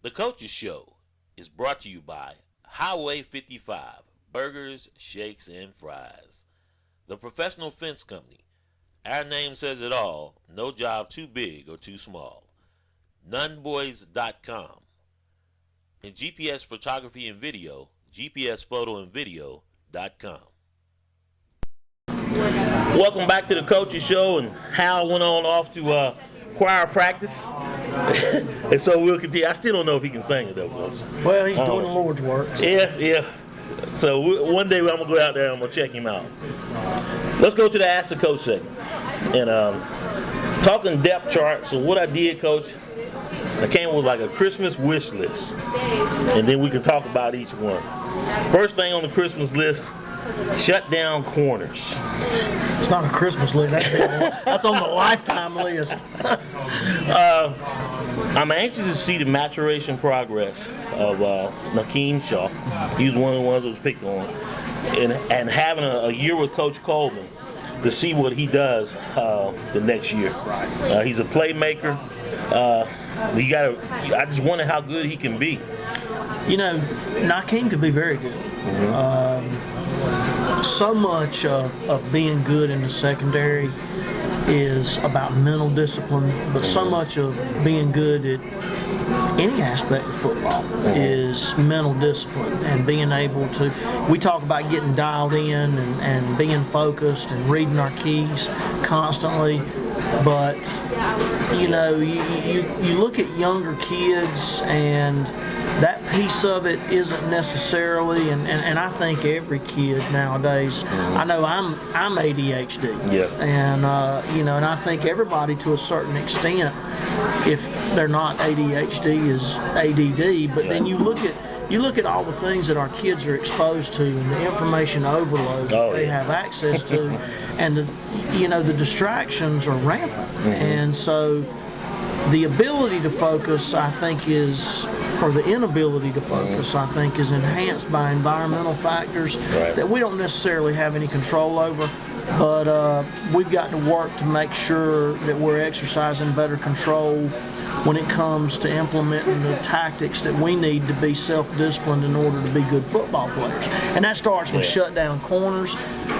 The Coaches Show is brought to you by Highway 55 Burgers, Shakes, and Fries. The Professional Fence Company. Our name says it all. No job too big or too small. Nunboys.com. And GPS Photography and Video, GPSPhotoandVideo.com. Welcome back to the Coaches Show, and Hal went on off to choir practice. And so we'll continue. I still don't know if he can sing it though, Coach. Well, he's doing the Lord's work. Yeah. So one day I'm going to go out there and I'm going to check him out. Let's go to the Ask the Coach segment. And talking depth chart, so what I did, Coach, I came with like a Christmas wish list. And then we can talk about each one. First thing on the Christmas list, shut down corners. It's not a Christmas list. That's on the lifetime list. I'm anxious to see the maturation progress of Nakeem Shaw. He was one of the ones that was picked on. And having a year with Coach Coleman to see what he does the next year. He's a playmaker. I just wonder how good he can be. You know, Nakeem could be very good. So much of being good in the secondary is about mental discipline, but so much of being good at any aspect of football is mental discipline and being able to, we talk about getting dialed in and being focused and reading our keys constantly, but you know, you look at younger kids and that piece of it isn't necessarily, and I think every kid nowadays, I know I'm ADHD, and you know, and I think everybody to a certain extent, if they're not ADHD, is ADD. But then you look at all the things that our kids are exposed to and the information overload that they have access to, and the distractions are rampant, and so the ability to focus, I think, or the inability to focus, I think, is enhanced by environmental factors that we don't necessarily have any control over, but we've got to work to make sure that we're exercising better control when it comes to implementing the tactics that we need to be self-disciplined in order to be good football players. And that starts with shut down corners.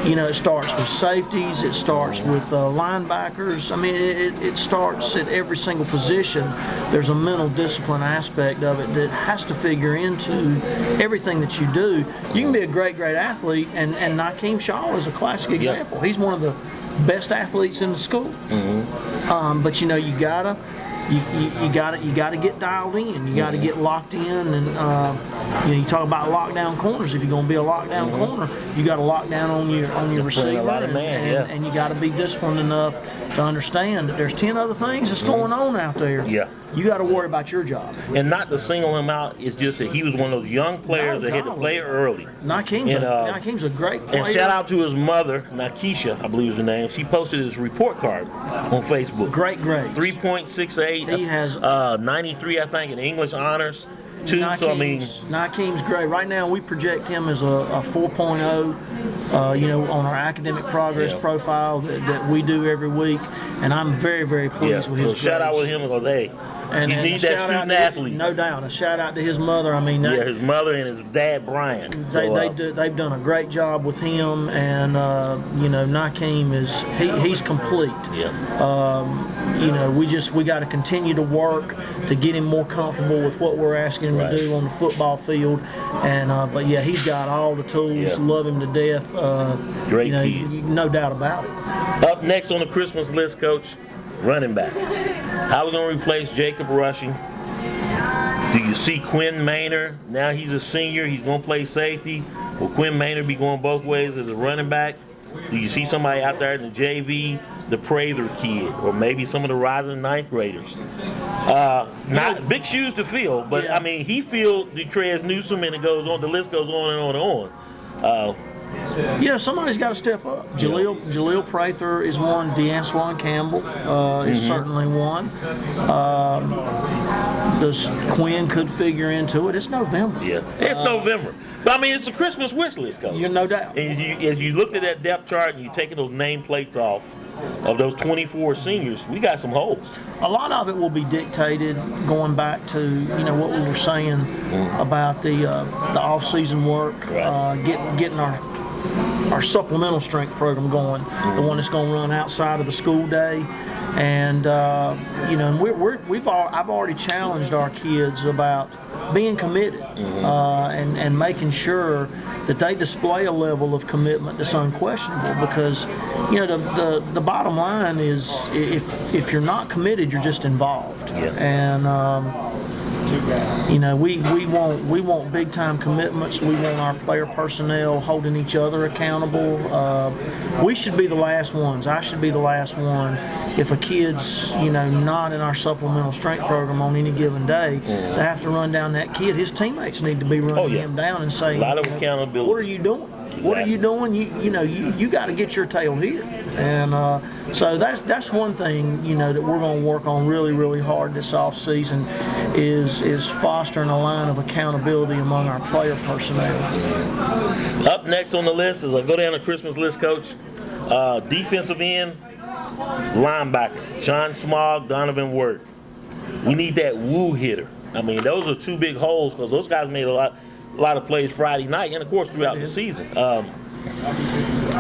You know, it starts with safeties. It starts with linebackers. I mean, it starts at every single position. There's a mental discipline aspect of it that has to figure into everything that you do. You can be a great athlete, and Nakeem Shaw is a classic example. He's one of the best athletes in the school. But you know, you gotta get dialed in. You gotta get locked in, and you know, you talk about lockdown corners. If you're gonna be a lockdown corner, you got to lock down on your receiver, and you got to be disciplined enough to understand that there's 10 other things that's going on out there. You got to worry about your job. And not to single him out, it's just that he was one of those young players that had to play early. Nakeem's a great player. And shout out to his mother, Nakisha, I believe is her name. She posted his report card on Facebook. Great grades. 3.68. He has 93, I think, in English honors. Nakeem's great. Right now, we project him as a 4.0. You know, on our academic progress profile that we do every week, and I'm very pleased with his grades. Shout out with him because you need that student athlete. No doubt. A shout out to his mother. I mean, his mother and his dad Brian. They've done a great job with him, and you know, Nakeem he's complete. You know, we got to continue to work to get him more comfortable with what we're asking him to do on the football field, and but he's got all the tools. Love him to death. Great kid. No doubt about it. Up next on the Christmas list, Coach, running back. How are we going to replace Jacob Rushing? Do you see Quinn Maynard? Now he's a senior. He's going to play safety. Will Quinn Maynard be going both ways as a running back? Do you see somebody out there in the JV, the Prather kid, or maybe some of the rising ninth graders? Not big shoes to fill, but I mean, he filled Detrez Newsome, and it goes on. The list goes on and on and on. somebody's got to step up. Jaleel Prather is one. DeAntoine Campbell is certainly one. Does Quinn could figure into it? It's November. Yeah, it's November. But I mean, it's a Christmas wish list, Coach. You're no doubt. And as you looked at that depth chart and you taking those nameplates off of those 24 seniors, we got some holes. A lot of it will be dictated going back to what we were saying about the off-season work, Right. getting our supplemental strength program going, the one that's going to run outside of the school day. And I've already challenged our kids about being committed and making sure that they display a level of commitment that's unquestionable. Because the bottom line is if you're not committed, you're just involved. Yeah. And we want big time commitments. We want our player personnel holding each other accountable. We should be the last ones. I should be the last one if a kid's not in our supplemental strength program on any given day. They have to run down that kid. His teammates need to be running him down and saying, a lot of accountability. What are you doing? Exactly. What are you doing? You got to get your tail here. And so that's one thing that we're going to work on really, really hard this off season is fostering a line of accountability among our player personnel. Up next on the list, as I go down the Christmas list, Coach, defensive end, linebacker, Sean Smog, Donovan Wirt. We need that woo hitter. I mean, those are two big holes because those guys made a lot of plays Friday night and, of course, throughout the season.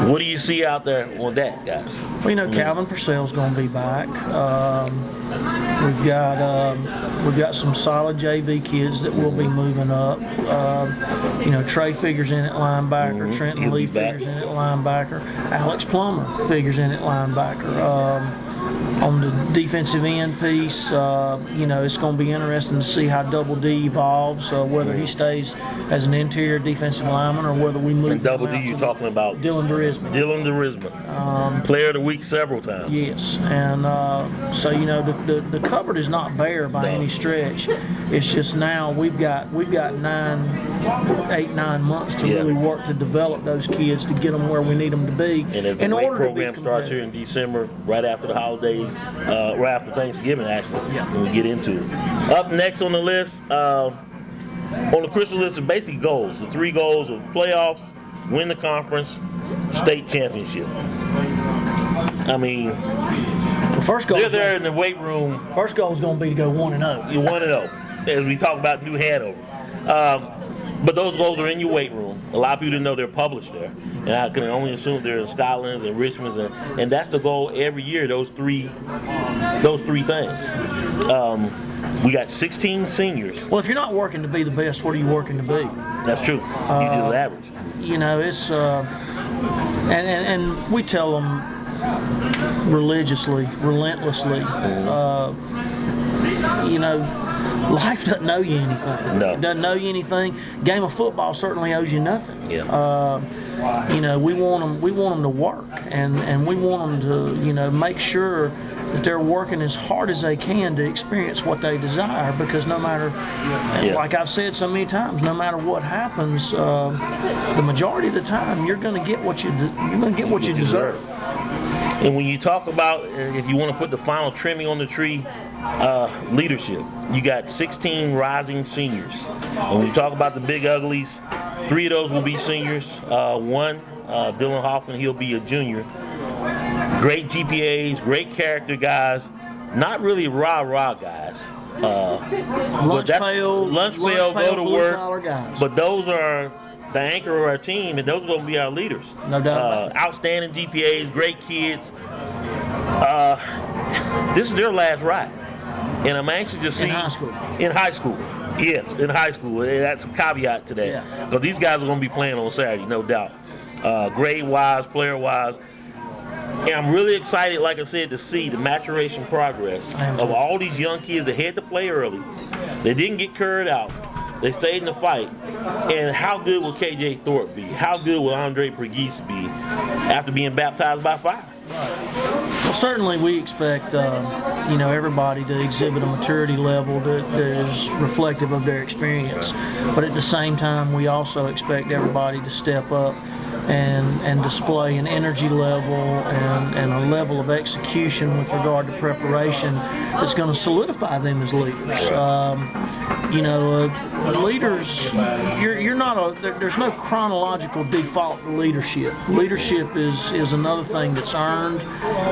What do you see out there on that, guys? Well, Calvin Purcell's going to be back. We've got some solid JV kids that will be moving up. Trey figures in at linebacker. Trenton Lee figures in at linebacker. Alex Plummer figures in at linebacker. On the defensive end piece, it's going to be interesting to see how Double D evolves, whether he stays as an interior defensive lineman or whether we move. And Double D, you're talking about Dylan Derisman. Dylan Derisman, player of the week several times. Yes, and so the cupboard is not bare by any stretch. It's just now we've got 8, 9 months to really work to develop those kids to get them where we need them to be. And as the weight program starts here in December, right after the holidays, right after Thanksgiving, actually, when we get into it. Up next on the list, on the Christmas list, is basically goals. The 3 goals of playoffs, win the conference, state championship. I mean, the first goal they're there in the weight room. First goal is going to be to go 1-0. You're 1-0, as we talk about New Hanover. But those goals are in your weight room. A lot of people didn't know they're published there. And I can only assume they're in Scotland's and Richmond's. And that's the goal every year, those three things. We got 16 seniors. Well, if you're not working to be the best, what are you working to be? That's true. You just average. It's and we tell them religiously, relentlessly, life doesn't know you anything. No. It doesn't know you anything. Game of football certainly owes you nothing. Yeah. We want them to work, and we want them to, make sure that they're working as hard as they can to experience what they desire. Because no matter, like I've said so many times, no matter what happens, the majority of the time you're going to get what you deserve. And when you talk about, if you want to put the final trimming on the tree, leadership, you got 16 rising seniors. And when you talk about the big uglies, 3 of those will be seniors. One, Dylan Hoffman, he'll be a junior. Great GPAs, great character guys, not really rah-rah guys. Lunch pail, go to work. Guys. But those are the anchor of our team, and those are going to be our leaders. No doubt. Outstanding GPAs, great kids. This is their last ride, and I'm anxious to see in high school. In high school, yes, in high school. That's a caveat to that. Yeah. So these guys are going to be playing on Saturday, no doubt. Grade-wise, player-wise. And I'm really excited, like I said, to see the maturation progress of all these young kids that had to play early. They didn't get carried out. They stayed in the fight. And how good will KJ Thorpe be? How good will Andre Pergis be after being baptized by fire? Well, certainly we expect, everybody to exhibit a maturity level that is reflective of their experience. But at the same time, we also expect everybody to step up and display an energy level and a level of execution with regard to preparation that's going to solidify them as leaders. Leaders, you're not there's no chronological default to leadership. Leadership is another thing that's earned,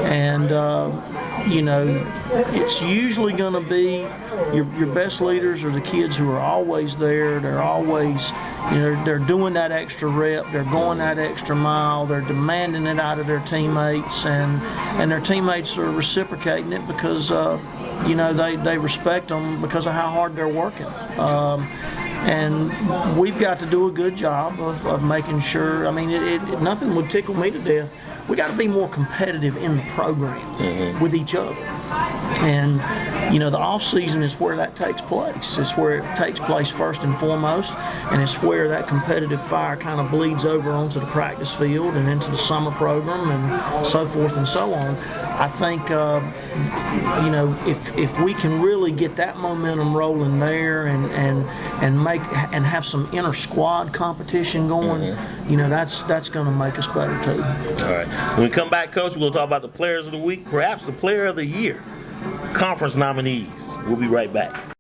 and it's usually going to be your best leaders are the kids who are always there. They're always, they're doing that extra rep. They're going that extra mile. They're demanding it out of their teammates, and their teammates are reciprocating it because they respect them because of how hard they're working. And we've got to do a good job of making sure. I mean, nothing would tickle me to death. We got to be more competitive in the program with each other. And, the off season is where that takes place. It's where it takes place first and foremost, and it's where that competitive fire kind of bleeds over onto the practice field and into the summer program and so forth and so on. I think, if we can really get that momentum rolling there and have some inter squad competition going, that's going to make us better too. All right. When we come back, Coach, we're going to talk about the players of the week, perhaps the player of the year, conference nominees. We'll be right back.